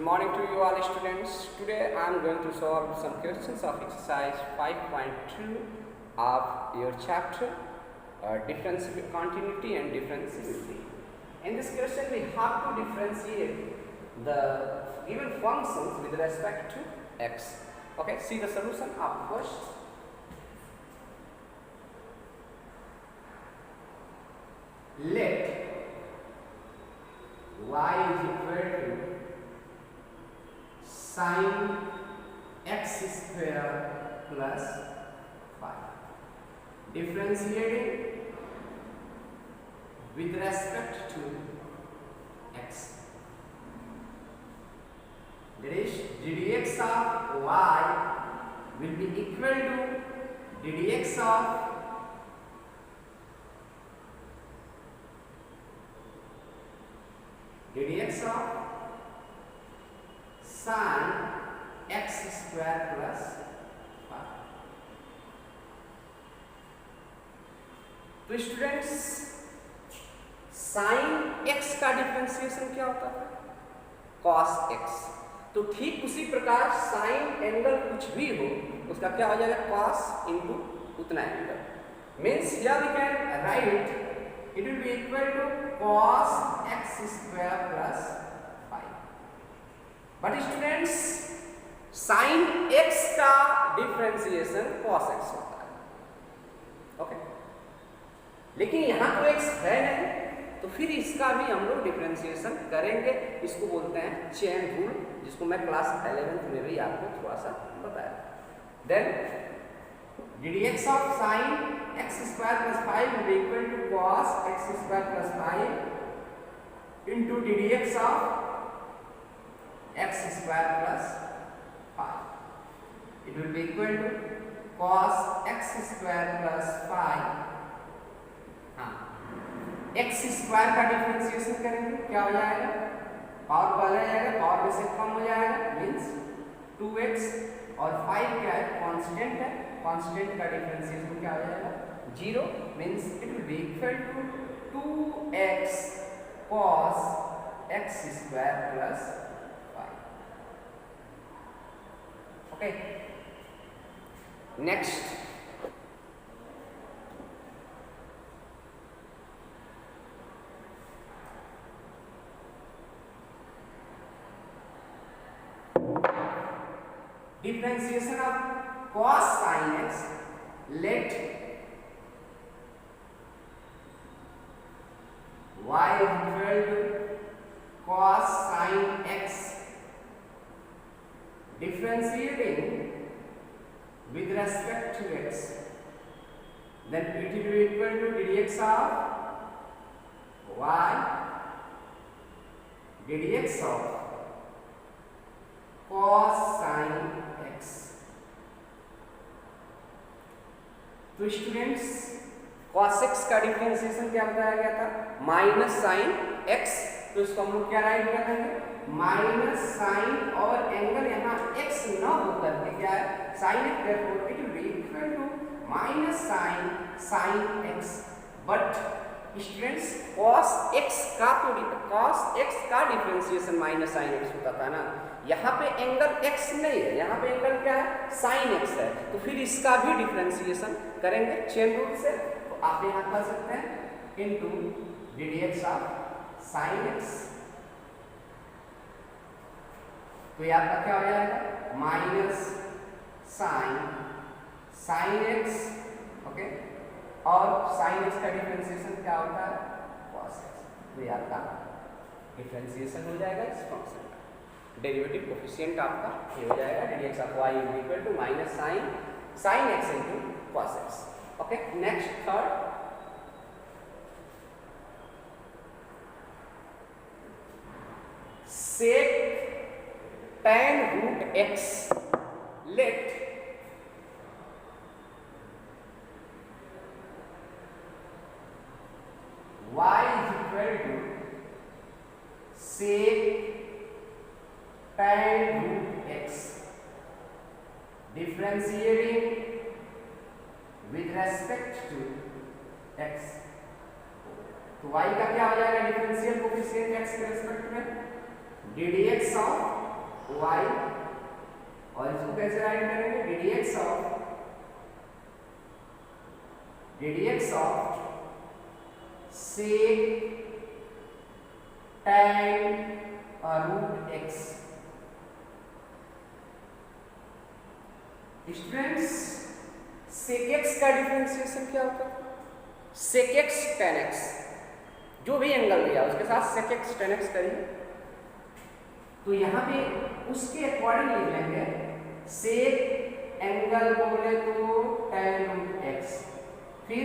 morning to you all students. Today I am going to solve some questions of exercise 5.2 of your chapter differentiable continuity and differentiability. In this question we have to differentiate the given functions with respect to x. Okay, see the solution of first. Let y is equal to sin x square plus 5. Differentiating with respect to x. That is, ddx of y will be equal to ddx of sin x square plus 5. तो students sin x का differentiation क्या होता है? cos x. तो ठीक उसी प्रकार sin angle कुछ भी हो उसका क्या हो जाएगा? cos इंटू उतना angle. Means here we can write it will be equal to cos x square plus 5. But students, sin x का डिफरेंशिएशन cos x होता है. ओके, लेकिन यहाँ तो x है नहीं, तो फिर इसका भी हम लोग डिफरेंशिएशन करेंगे. इसको बोलते हैं चेन रूल, जिसको मैं क्लास 11th में भी आपको थोड़ा सा बताया. Then ddx of sin x square plus 5 will be equal to cos x square plus 5 into ddx of x square plus 5. It will be equal to cos x square plus 5. x square का differentiation करेंगे, क्या हो जाएगा? Power बढ़ जाएगा, power में से कम हो जाएगा, मीन्स 2x और 5 क्या है? कांस्टेंट है. कांस्टेंट का डिफरेंशिएशन क्या हो जाएगा? 0. Means it will be equal to 2x cos x square plus 5. Okay, next differentiation of cos sin x. Let y equal to cos sin x. Differentiating with respect to x, then it will be equal to ddx of y ddx of cos sin x. तो students cos x का differentiation क्या बताया गया था? Minus sine x. तो इसको हम लोग क्या राइट कर देंगे? माइनस साइन और एंगल यहाँ x न होकर के क्या है? Sine x. therefore it will be equal to minus sine sine x. But students cos x का डिफरेंशिएशन माइनस साइन x होता था ना. यहाँ पे एंगल x नहीं है, यहाँ पे एंगल क्या है? साइन x है. तो फिर इसका भी डिफरेंशिएशन करेंगे चेन रूल से. तो आप यहाँ कर सकते हैं into ddx of sine x. तो ये आपका क्या हो जाएगा? Minus sine sine x. Okay, और साइन x का डिफरेंशिएशन क्या होता है? cos x. तो ये आपका डिफरेंशिएशन हो जाएगा इस फंक्शन का. डेरिवेटिव कोफिशिएंट आपका ये हो जाएगा ddx of y is equal to minus sine x into cos x. Okay, next third. sec tan root x. Let y is equal to sec tan root x. Differentiating with respect to x. तो y का क्या हो जाएगा? Differential coefficient x के respect में ddx of y, और इसको कैसे राइट करेंगे, ddx of sec tan root x। Students sec x का डिफरेंशिएशन क्या होता है, sec x tan x, जो भी एंगल दिया उसके साथ sec x tan x करिए, तो यहाँ पे उसके अकॉर्डिंग लिख लेंगे sec एंगल बोले तो tan रूट x, फिर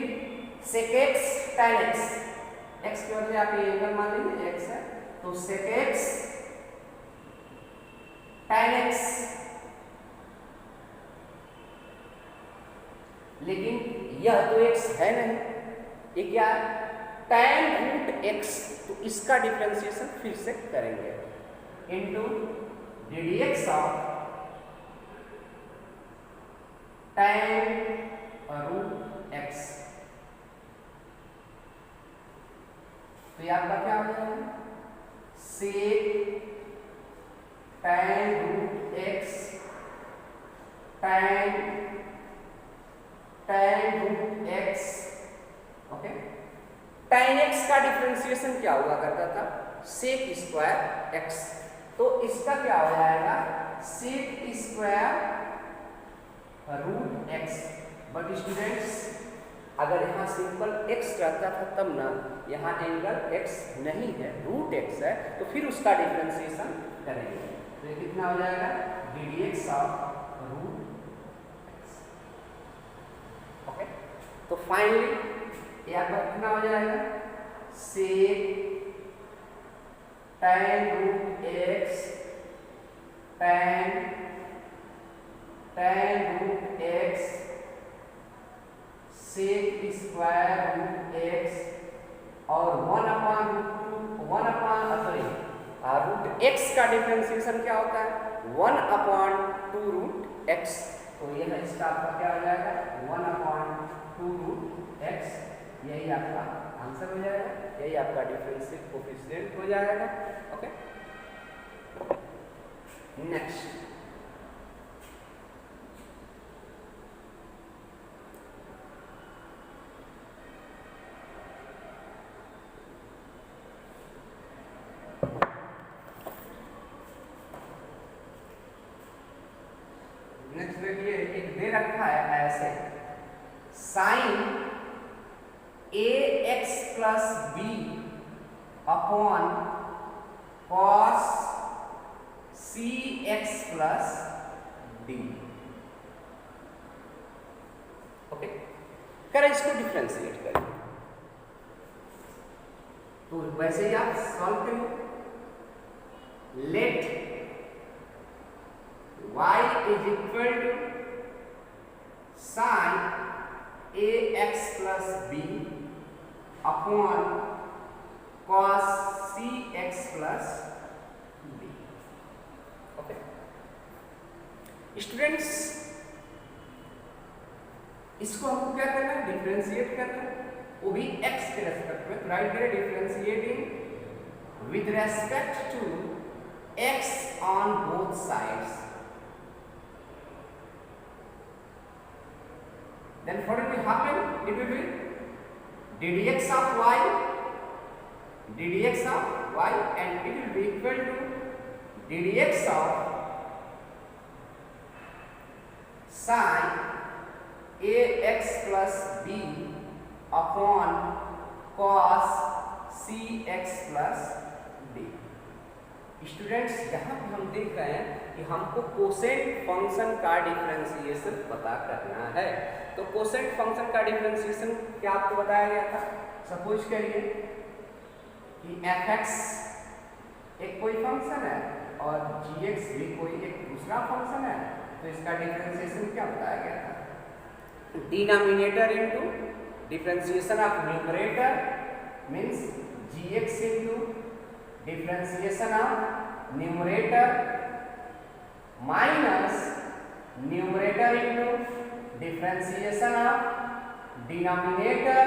sec x tan x, x के बदले आप ये एंगल मान लीजिए x है, तो sec x tan x, लेकिन यह तो x है नहीं, ये क्या है, tan रूट x, तो इसका डिफरेंशिएशन फिर से करेंगे into ddx of tan root x, तो ये आपका क्या हो जाएगा, sec tan root x tan root x, okay. tan x का डिफरेंशिएशन क्या हुआ करता था, sec स्क्वायर x, तो इसका क्या हो जाएगा, sec square root x। But students अगर यहाँ सिंपल x रहता था तब ना, यहाँ एंगल x नहीं है, रूट x है, तो फिर उसका डिफरेंशिएशन करेंगे, तो ये कितना हो जाएगा, ddx of root x, okay. तो फाइनली यहाँ पर कितना हो जाएगा, sec tan root x tan root x sec square root x और रूट x का डिफरेंशिएशन क्या होता है, 1/2 रूट x, तो यह इसका आपका क्या हो जाएगा, 1/2 रूट x, यही आपका आंसर हो जाएगा, यही आपका डिफरेंशियल कोएफिशिएंट हो जाएगा, ओके। नेक्स्ट देखिए, एक दे रखा है ऐसे, sine ax plus b upon cos cx plus d, okay. करें इसको डिफरेंशिएट करें, तो वैसे ही आप सॉल्व करिए, late y is equal to sin ax plus b upon cos cx plus d, okay. Students इसको हमको क्या करना है, डिफरेंशिएट करना है, वो भी x के रेस्पेक्ट में, राइट करें differentiating with respect to x on both sides, then what will happen, it will be ddx of y and it will be equal to ddx of sin ax plus b upon cos cx plus d। Students यहाँ पे हम देख रहे हैं कि हमको quotient function का differentiation पता करना है, तो कोसेंट फंक्शन का डिफरेंशिएशन क्या आपको बताया गया था, सपोज करिए कि fx एक कोई फंक्शन है और gx भी कोई एक दूसरा फंक्शन है, तो इसका डिफरेंशिएशन क्या बताया गया था, denominator into differentiation of numerator means gx into differentiation of numerator minus numerator into differentiation of denominator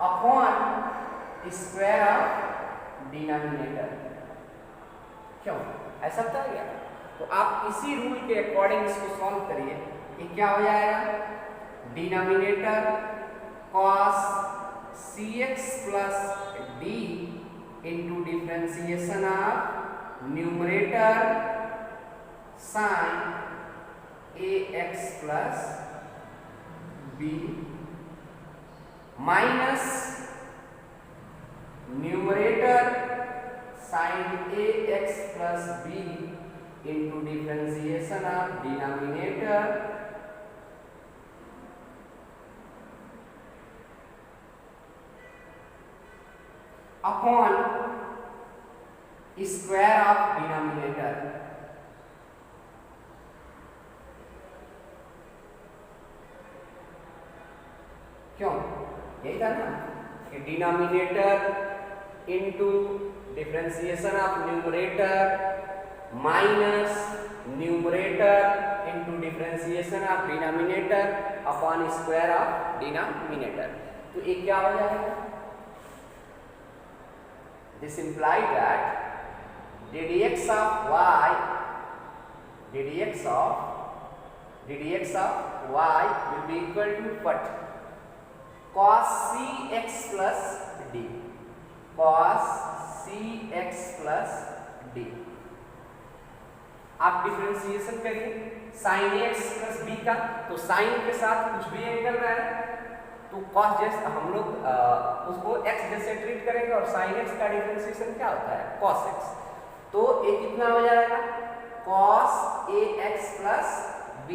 upon square of denominator. क्यों ऐसा था क्या? तो आप इसी रूल के अकॉर्डिंग इसको सॉल्व करिए कि क्या हो जाएगा, denominator cos cx plus d into differentiation of numerator sin ax plus b minus numerator sin ax plus b into differentiation of denominator upon square of denominator. क्यों? यही था ना कि denominator into differentiation of numerator minus numerator into differentiation of denominator upon square of denominator. तो ये क्या हो जाएगा? This implies that ddx of y will be equal to what? Cos cx plus d. Cos cx plus d. आप differentiation करिए sin x plus b का, तो sin के साथ कुछ भी एंगल रहा है तो cos जैसे हम लोग उसको x जैसे ट्रीट करेंगे और sin x का डिफरेंशिएशन क्या होता है? cos x। तो ये कितना हो जाएगा? cos ax plus b।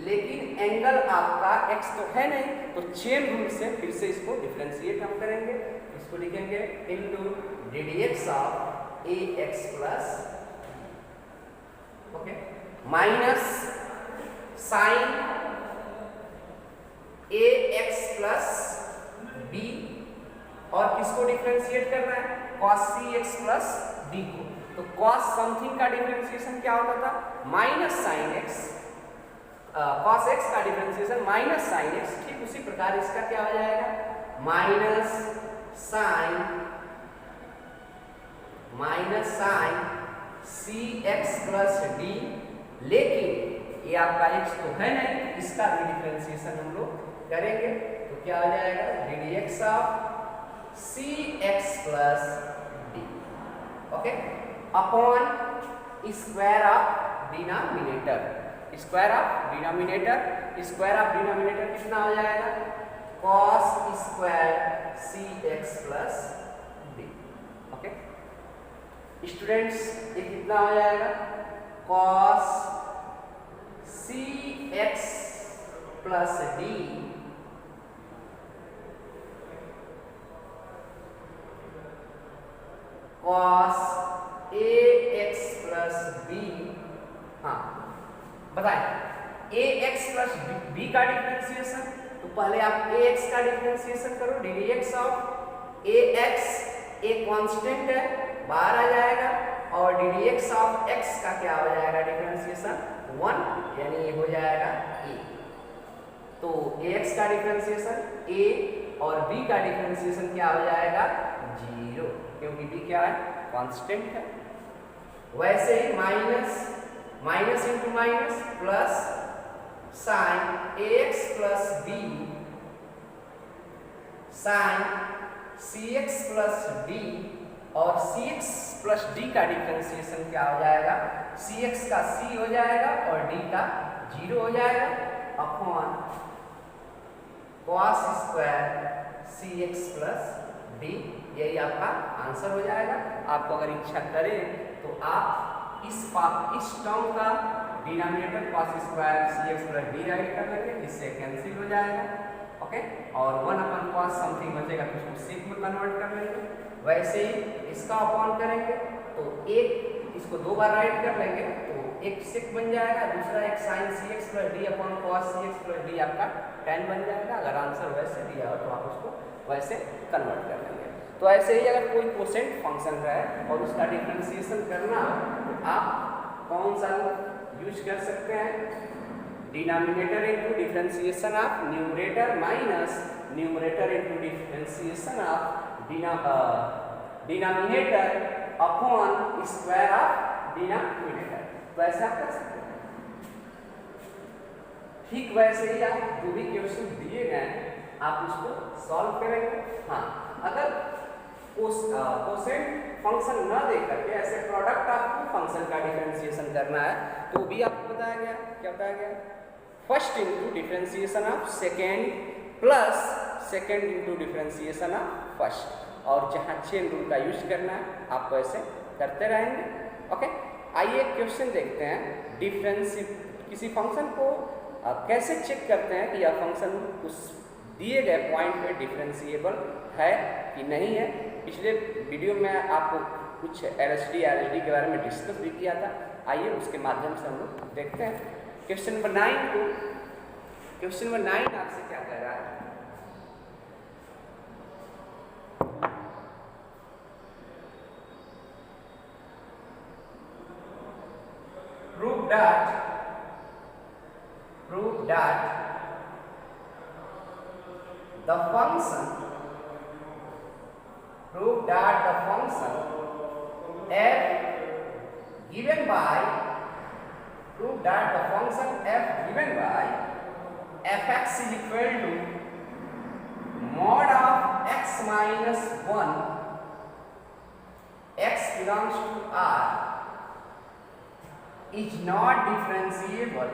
लेकिन एंगल आपका x तो है नहीं, तो चेन रूल से फिर से इसको डिफरेंशिएट हम करेंगे। इसको लिखेंगे into ddx of ax plus okay minus sin ax plus b और किसको डिफरेंशिएट करना है? cos cx प्लस d को। तो cos समथिंग का डिफरेंशिएशन क्या होता था? Minus sin x। cos x का डिफरेंशिएशन माइनस sin x। ठीक उसी प्रकार इसका क्या हो जाएगा? Minus sin cx plus d। लेकिन ये आपका x तो है नहीं, इसका भी डिफरेंशिएशन हम लोग करेंगे। तो क्या हो जाएगा? ddx of cx plus d okay upon square of denominator. Square of denominator कितना हो जाएगा? cos square cx plus d okay students ये कितना हो जाएगा? cos cx plus d cos ax plus b। हाँ बताएं ax प्लस b का डिफरेंशिएशन। तो पहले आप ax का डिफरेंशिएशन करो। ddx ऑफ ax एक कांस्टेंट है, बाहर आ जाएगा, और ddx ऑफ x का क्या हो जाएगा डिफरेंशिएशन? 1 यानी ये हो जाएगा a। तो ax का डिफरेंशिएशन a और b का डिफरेंशिएशन क्या हो जाएगा? 0, क्योंकि b क्या है? कांस्टेंट है। वैसे ही minus into minus plus sin ax plus b sin cx plus d और cx प्लस d का डिफरेंशिएशन क्या हो जाएगा? cx का c हो जाएगा और d का 0 हो जाएगा upon cos square cx plus d। यही आपका आंसर हो जाएगा। आपको अगर इच्छा करे तो आप इस टर्म का denominator cos square cx plus d right कर लेंगे, इससे कैंसिल हो जाएगा ओके और 1 अपन cos समथिंग बचेगा तो उसको sec में कन्वर्ट कर लेंगे। वैसे ही इसका अपॉन करेंगे तो एक इसको दो बार राइट कर लेंगे तो एक sec बन जाएगा, दूसरा एक sin cx plus d upon cos cx plus d आपका tan बन जाएगा। अगर आंसर वैसे दिया हो तो आप उसको वैसे कन्वर्ट कर लेंगे। तो ऐसे ही अगर कोई कोसेंट फंक्शन है और उसका डिफरेंशिएशन करना हो तो आप कौन सा यूज कर सकते हैं? Denominator into differentiation of numerator minus numerator into differentiation of denominator upon square of denominator. तो ऐसे आप कर सकते हैं। ठीक वैसे ही आप जो भी क्वेश्चन दिए गए हैं आप उसको सॉल्व करेंगे। हाँ, अगर कोसेंट फंक्शन न दे करके ऐसे प्रोडक्ट आपको फंक्शन का डिफरेंशिएशन करना है तो भी आपको बताया गया। क्या बताया गया? First into differentiation of second plus second into differentiation of first, और जहाँ चेन रूल का यूज करना है आप ऐसे करते रहेंगे। ओके, आइए एक क्वेश्चन देखते हैं। किसी फंक्शन को कैसे चेक करते हैं कि यह फंक्शन उस दिए गए पॉइंट पे डिफरेंशिएबल है कि नहीं है। पिछले वीडियो में आपको कुछ LHD RHD के बारे में डिस्कस भी किया था। आइए उसके माध्यम से हम लोग देखते हैं। क्वेश्चन नंबर 9 को, क्वेश्चन नंबर 9 आपसे क्या कह रहा है? Prove that the function f given by fx is equal to mod of x minus 1, x belongs to R, is not differentiable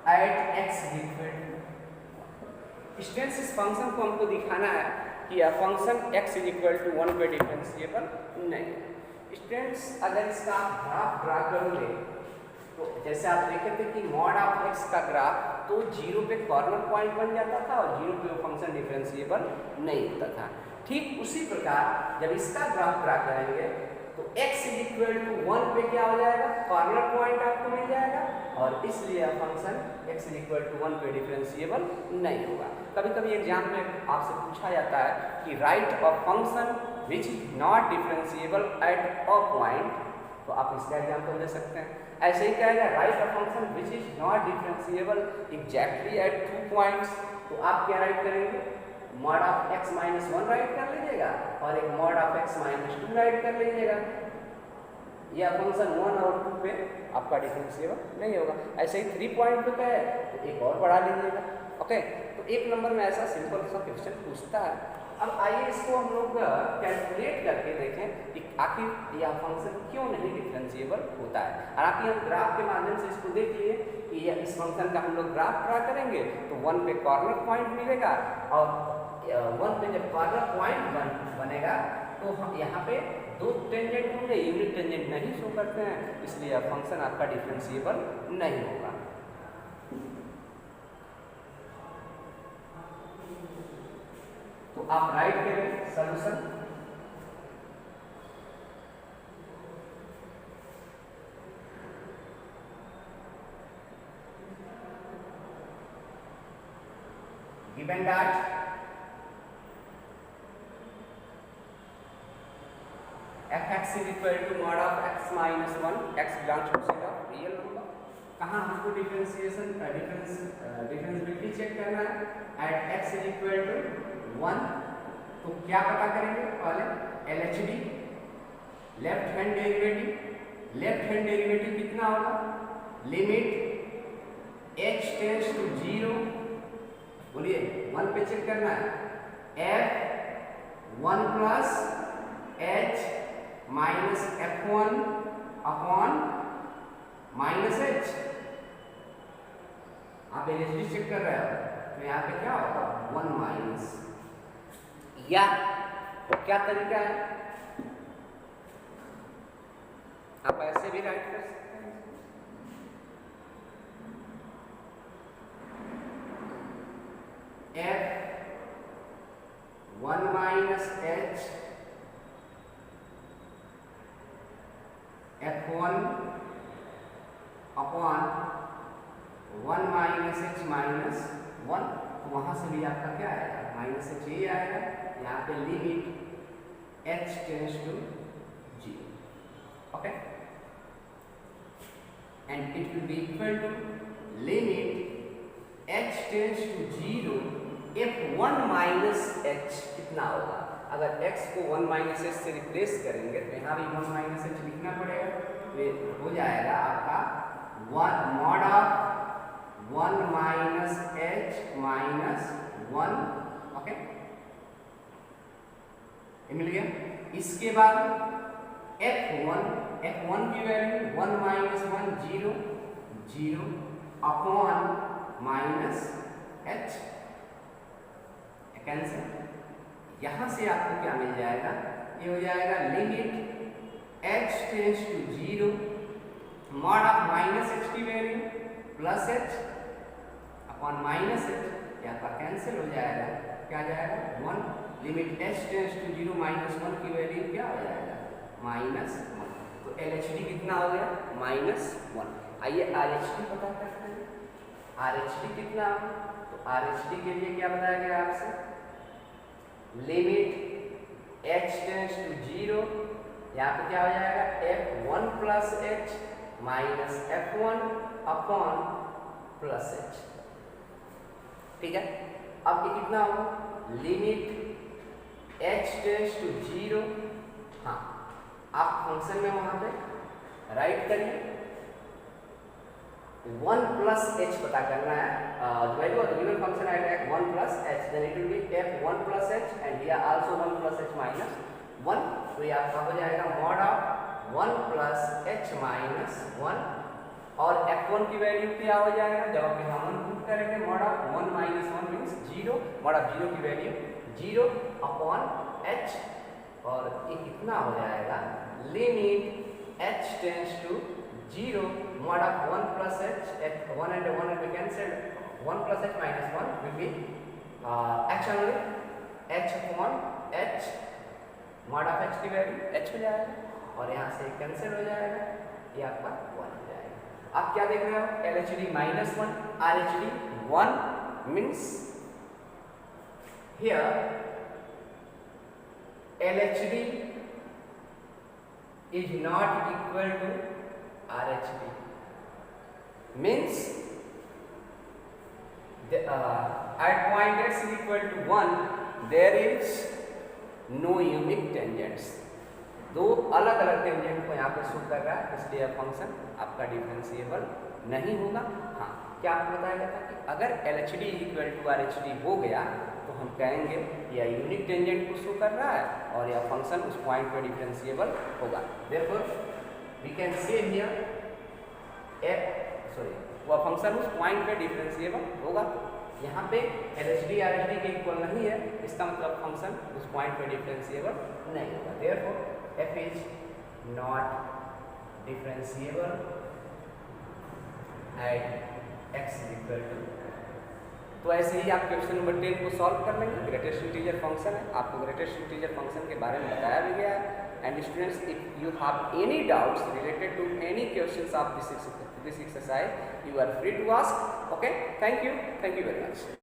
at x equal to। Students, इस function को हमको दिखाना है कि यह function x is equal to 1 पे differentiable नहीं है। स्टूडेंट्स, अगर इसका आप ग्राफ ड्रा करोगे तो जैसे आप देखे थे कि मॉड ऑफ x का ग्राफ तो 0 पे कॉर्नर पॉइंट बन जाता था और 0 पे वो फंक्शन डिफरेंशिएबल नहीं होता था। ठीक उसी प्रकार जब इसका ग्राफ ड्रा करेंगे तो x इज इक्वल टू 1 पे क्या हो जाएगा? कॉर्नर पॉइंट आपको मिल जाएगा, और इसलिए function x is equal to 1 पे डिफरेंशिएबल नहीं होगा। कभी कभी एग्जाम में आपसे पूछा जाता है कि right a function which is not differentiable at a point, तो आप इसका एग्जाम्पल दे सकते हैं। ऐसे ही कहेगा right a function which is not differentiable exactly at 2 points, तो आप क्या राइट करेंगे? Mod of x minus 1 right कर लीजिएगा और एक mod of x minus 2 right कर लीजिएगा। यह फंक्शन 1 और 2 पे आपका डिफरेंशिएबल नहीं होगा। ऐसे ही 3 पॉइंट पे है तो एक और बढ़ा लीजिएगा। ओके, तो 1 नंबर में ऐसा सिंपल सा क्वेश्चन पूछता है। अब आइए इसको हम लोग कैलकुलेट करके देखें कि आखिर यह फंक्शन क्यों नहीं डिफरेंशिएबल होता है। और आप यहाँ ग्राफ के माध्यम से इसको देख लिए कि इस फंक्शन का हम लोग ग्राफ ड्रा करेंगे तो 1 पे कॉर्नर पॉइंट मिलेगा, और 1 पे जब कॉर्नर पॉइंट बनेगा तो हम यहाँ पे 2 टेंजेंट होंगे, यूनिट टेंजेंट नहीं शो करते हैं, इसलिए यह फंक्शन आपका डिफरेंशिएबल नहीं होगा। तो आप राइट करें solution. Given that fx is equal to mod of x minus 1, x belongs to set of real number। कहाँ हमको डिफरेंशिएबिलिटी चेक करना है? At x is equal to 1। तो क्या पता करेंगे? पहले LHD लेफ्ट हैंड डेरिवेटिव कितना होगा? लिमिट h टेंड्स टू 0, बोलिए 1 पे चेक करना है, f 1 plus h minus f1 upon minus h। आप LHD चेक कर रहे हो तो यहाँ पे क्या होगा? 1 माइनस, या तो क्या तरीका है? आप ऐसे भी राइट कर सकते हैं। f 1 minus h f1 upon 1 minus h minus 1, तो वहां से भी आपका क्या आएगा? माइनस h ही आएगा। यहाँ पे limit h tends to 0, okay, and it will be equal to limit tends to 0 f1 minus h कितना होगा? अगर x को 1 माइनस h से रिप्लेस करेंगे तो यहाँ भी 1 माइनस h लिखना पड़ेगा, तो हो जाएगा आपका 1 mod of 1 minus h minus 1, okay, मिल गया। इसके बाद f1 की value 1 minus 1 0 0 upon minus h, cancel. यहां से आपको क्या मिल जाएगा? ये हो जाएगा limit h tends to 0 mod of minus h की value plus h upon minus h, ये आपका कैंसिल हो जाएगा। क्या जाएगा? 1 limit h tends to 0 minus 1 की वैल्यू क्या हो जाएगा? माइनस 1। तो LHD कितना हो गया? माइनस 1। आइए RHD पता करते हैं। RHD कितना? तो RHD के लिए क्या बताया गया आपसे? लिमिट h टेंस टू 0, यहाँ पे क्या हो जाएगा? f1 plus h minus f1 upon plus h, ठीक है। अब ये कितना होगा? लिमिट h टेंस टू 0, हाँ आप फंक्शन में वहां पे राइट करिए, 1 प्लस h पता करना है, value of the given function at 1 plus h, then it will be f1 plus h and here also 1 plus h minus 1, तो ये आपका हो जाएगा mod of 1 plus h minus 1, और f1 की वैल्यू क्या हो जाएगा? जब आप यहाँ 1 पुट करेंगे, mod of 1 minus 1 means 0, mod of 0 की वैल्यू 0 अपॉन h, और ये कितना हो जाएगा? Limit h tends to 0 mod of 1 plus h, at 1 and 1 will be cancelled, 1 plus h minus 1 will be h only, h upon h, mod of h की value h हो जाएगा, और यहाँ से कैंसिल हो जाएगा, ये आपका 1 हो जाएगा। आप क्या देख रहे हो? LHD minus 1, RHD 1 means here LHD is not equal to RHD, means at point x is equal to 1 there is no unique tangents, दो अलग अलग टेंजेंट को यहाँ पे शो कर रहा है, इसलिए फंक्शन आपका डिफरेंशिएबल नहीं होगा। हाँ, क्या आपको बताया गया था कि अगर LHD इक्वल टू RHD हो गया तो हम कहेंगे यह यूनिक टेंजेंट को शो कर रहा है और यह फंक्शन उस पॉइंट पे डिफरेंशिएबल होगा। Therefore we can say here वह फंक्शन उस पॉइंट पे डिफरेंशिएबल होगा। यहाँ पे LHD RHD के इक्वल नहीं है, इसका मतलब फंक्शन उस पॉइंट पे डिफरेंशिएबल नहीं होगा। Therefore f is not differentiable at x is equal to, तो ऐसे ही आप क्वेश्चन नंबर 10 को सॉल्व कर लेंगे। ग्रेटेस्ट इंटीजर फंक्शन है, आपको ग्रेटेस्ट इंटीजर फंक्शन के बारे में बताया भी गया है। And students, if you have any doubts related to any questions of this exercise, you are free to ask. Okay, thank you very much.